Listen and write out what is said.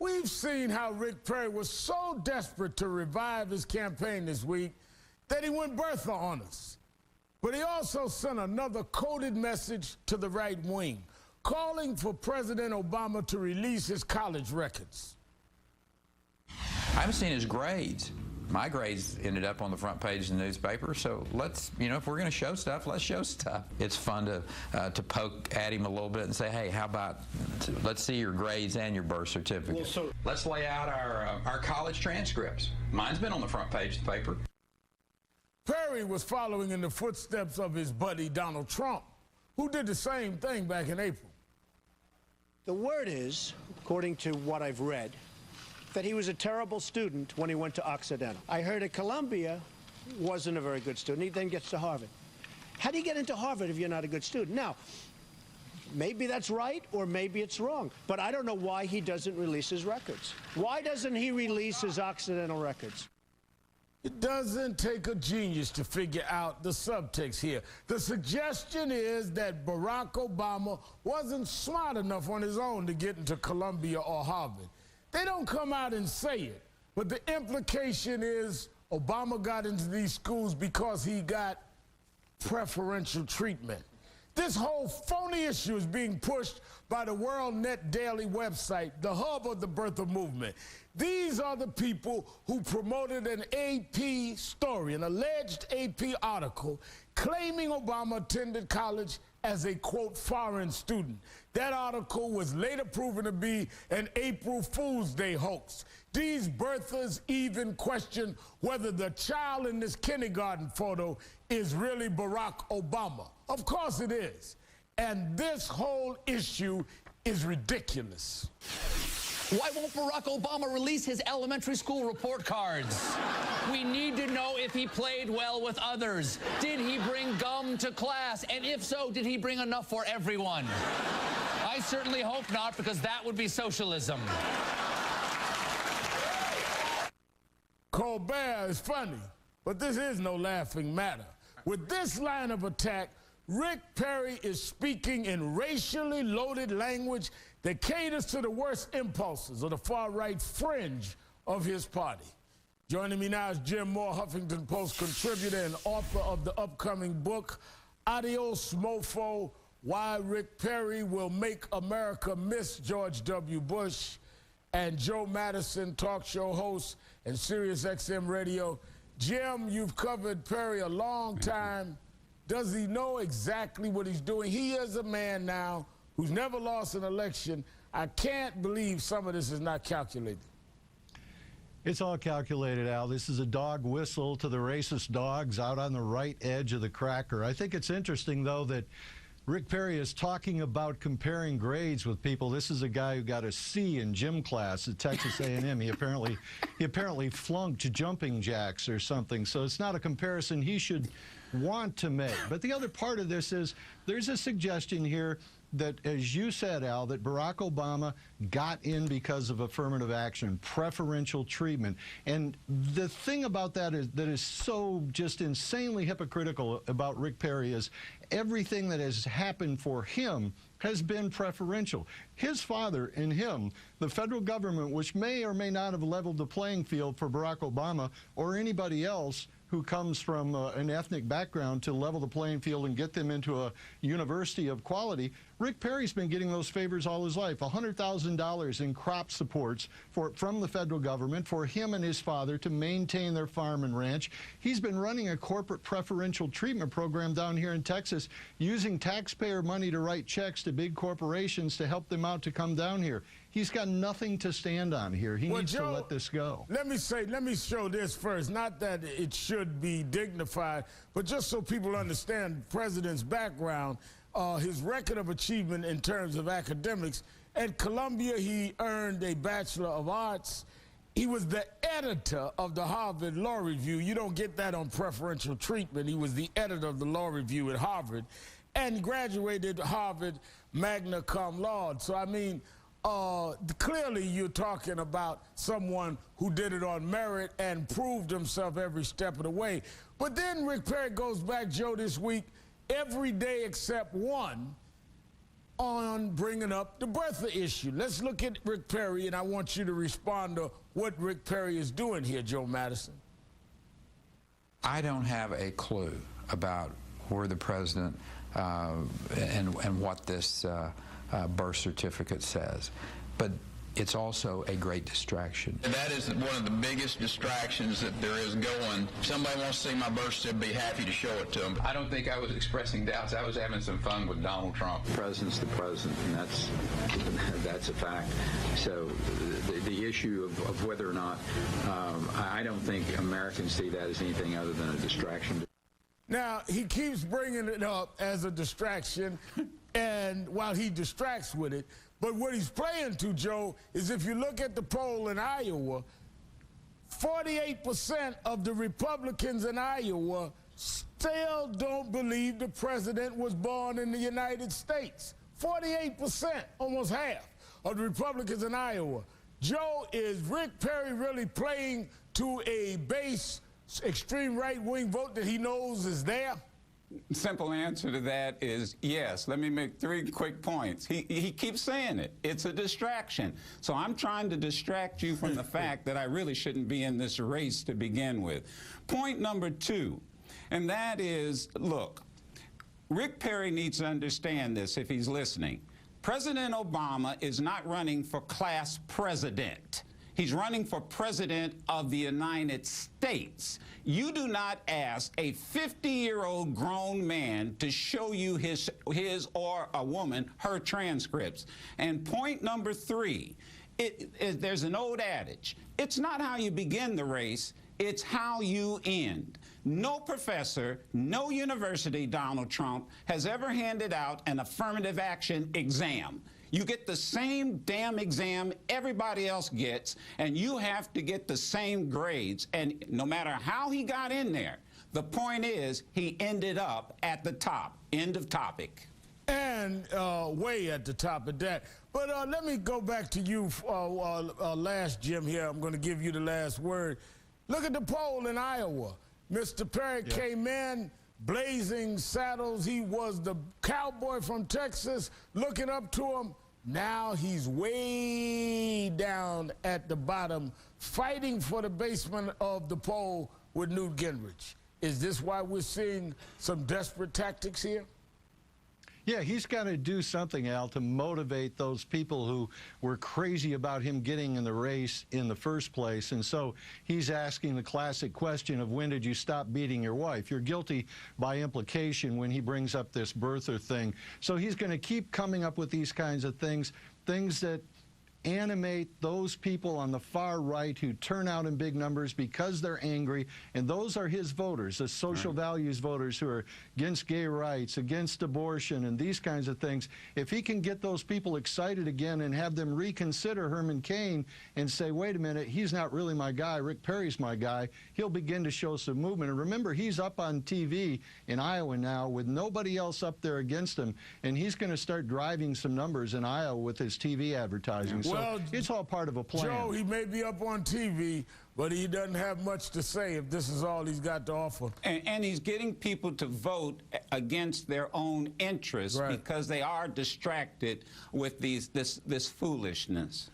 We've seen how Rick Perry was so desperate to revive his campaign this week that he went Bertha on us. But he also sent another coded message to the right wing, calling for President Obama to release his college records. I haven't seen his grades. My grades ended up on the front page of the newspaper, so let's, if we're going to show stuff, let's show stuff. It's fun to poke at him a little bit and say, hey, how about, let's see your grades and your birth certificate. Well, so let's lay out our college transcripts. Mine's been on the front page of the paper. Perry was following in the footsteps of his buddy Donald Trump, who did the same thing back in April. The word is, according to what I've read, that he was a terrible student when he went to Occidental. I heard at Columbia wasn't a very good student. He then gets to Harvard. How do you get into Harvard if you're not a good student? Now, maybe that's right or maybe it's wrong, but I don't know why he doesn't release his records. Why doesn't he release his Occidental records? It doesn't take a genius to figure out the subtext here. The suggestion is that Barack Obama wasn't smart enough on his own to get into Columbia or Harvard. They don't come out and say it, but the implication is Obama got into these schools because he got preferential treatment. This whole phony issue is being pushed by the World Net Daily website, the hub of the birther movement. These are the people who promoted an AP story, an alleged AP article, claiming Obama attended college as a, quote, foreign student. That article was later proven to be an April Fool's Day hoax. These birthers even question whether the child in this kindergarten photo is really Barack Obama. Of course it is. And this whole issue is ridiculous. Why won't Barack Obama release his elementary school report cards? We need to know if he played well with others. Did he bring gum to class? And if so, did he bring enough for everyone? I certainly hope not, because that would be socialism. Colbert is funny, but this is no laughing matter. With this line of attack, Rick Perry is speaking in racially loaded language that caters to the worst impulses of the far-right fringe of his party. Joining me now is Jim Moore, Huffington Post contributor and author of the upcoming book, Adios Mofo, Why Rick Perry Will Make America Miss George W. Bush, and Joe Madison, talk show host and Sirius XM Radio. Jim, you've covered Perry a long time. Does he know exactly what he's doing? He is a man now who's never lost an election. I can't believe some of this is not calculated. It's all calculated, Al. This is a dog whistle to the racist dogs out on the right edge of the cracker. I think it's interesting, though, that Rick Perry is talking about comparing grades with people. This is a guy who got a C in gym class at Texas A&M. He apparently flunked jumping jacks or something. So it's not a comparison he should want to make. But the other part of this is there's a suggestion here that, as you said, Al, that Barack Obama got in because of affirmative action, preferential treatment. And the thing about that is so just insanely hypocritical about Rick Perry is everything that has happened for him has been preferential. His father and him, the federal government, which may or may not have leveled the playing field for Barack Obama or anybody else who comes from an ethnic background to level the playing field and get them into a university of quality. Rick Perry's been getting those favors all his life. $100,000 in crop supports from the federal government for him and his father to maintain their farm and ranch. He's been running a corporate preferential treatment program down here in Texas, using taxpayer money to write checks to big corporations to help them out to come down here. He's got nothing to stand on here. He needs to let this go. Let me show this first. Not that it should be dignified, but just so people understand the president's background, his record of achievement in terms of academics. At Columbia, he earned a Bachelor of Arts. He was the editor of the Harvard Law Review. You don't get that on preferential treatment. He was the editor of the Law Review at Harvard and graduated Harvard magna cum laude. So, I mean, clearly you're talking about someone who did it on merit and proved himself every step of the way. But then Rick Perry goes back, Joe, this week, every day except one, on bringing up the birther issue. Let's look at Rick Perry, and I want you to respond to what Rick Perry is doing here, Joe Madison. I don't have a clue about where the president and what this birth certificate says, but it's also a great distraction. That is one of the biggest distractions that there is going. If somebody wants to see my birth certificate, be happy to show it to them. I don't think I was expressing doubts. I was having some fun with Donald Trump. The president's the president, and that's a fact. So the issue of whether or not, I don't think Americans see that as anything other than a distraction. Now, he keeps bringing it up as a distraction, and while he distracts with it, but what he's playing to, Joe, is if you look at the poll in Iowa, 48% of the Republicans in Iowa still don't believe the president was born in the United States. 48%, almost half, of the Republicans in Iowa. Joe, is Rick Perry really playing to a base extreme right-wing vote that he knows is there? Simple answer to that is yes. Let me make 3 quick points. He keeps saying it. It's a distraction. So I'm trying to distract you from the fact that I really shouldn't be in this race to begin with. Point number 2, and that is, look, Rick Perry needs to understand this if he's listening. President Obama is not running for class president. He's running for president of the United States. You do not ask a 50-year-old grown man to show you his or a woman her transcripts. And point number 3, there's an old adage. It's not how you begin the race, it's how you end. No professor, no university, Donald Trump, has ever handed out an affirmative action exam. You get the same damn exam everybody else gets, and you have to get the same grades. And no matter how he got in there, the point is he ended up at the top. End of topic. And way at the top of that. But let me go back to you last, Jim, here. I'm going to give you the last word. Look at the poll in Iowa. Mr. Perry came in, blazing saddles. He was the cowboy from Texas, looking up to him. Now he's way down at the bottom, fighting for the basement of the poll with Newt Gingrich. Is this why we're seeing some desperate tactics here? Yeah, he's got to do something, Al, to motivate those people who were crazy about him getting in the race in the first place. And so he's asking the classic question of, when did you stop beating your wife? You're guilty by implication when he brings up this birther thing. So he's going to keep coming up with these kinds of things that animate those people on the far right who turn out in big numbers because they're angry, and those are his voters, the social values voters who are against gay rights, against abortion, and these kinds of things. If he can get those people excited again and have them reconsider Herman Cain and say, wait a minute, he's not really my guy, Rick Perry's my guy, he'll begin to show some movement. And remember, he's up on TV in Iowa now with nobody else up there against him, and he's going to start driving some numbers in Iowa with his TV advertising. So well, it's all part of a plan. Joe, he may be up on TV, but he doesn't have much to say if this is all he's got to offer. And he's getting people to vote against their own interests because they are distracted with this foolishness.